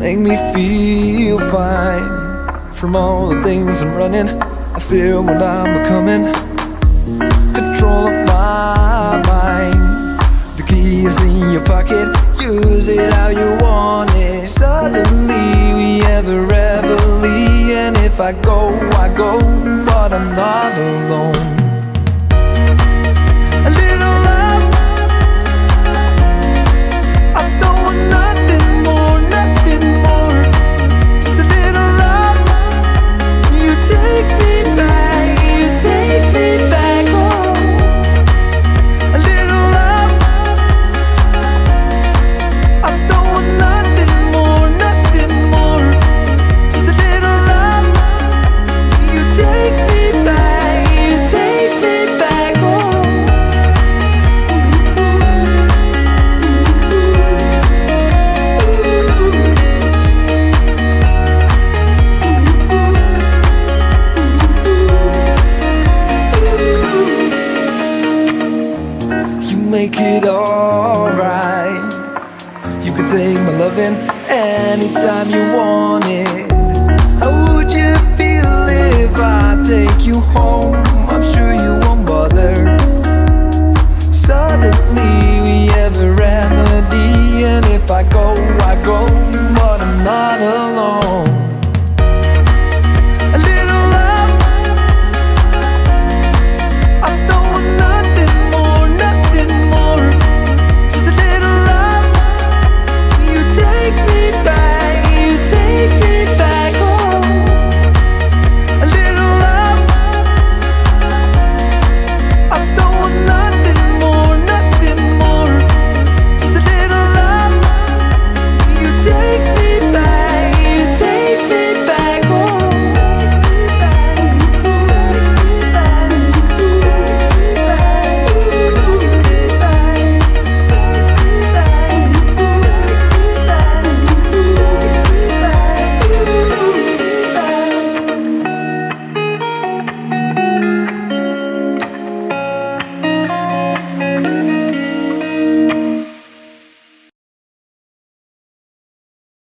make me feel fine. From all the things I'm running, I feel what I'm becoming. Control of my mind. The key is in your pocket, use it how you want it. Suddenly we have a reveille, and if I go, I go, but I'm not alone. A little love, I don't want nothing more, nothing more. Just a little love, you take me back, you take me back home. A little love, I don't want nothing more, nothing more. Just a little love, you take me back, you take me back home. You make it alright. You can take my loving anytime you want it. How would you feel if I take you home? I'm sure you won't bother. Suddenly we have a remedy, and if I go, I go, but I'm not alone.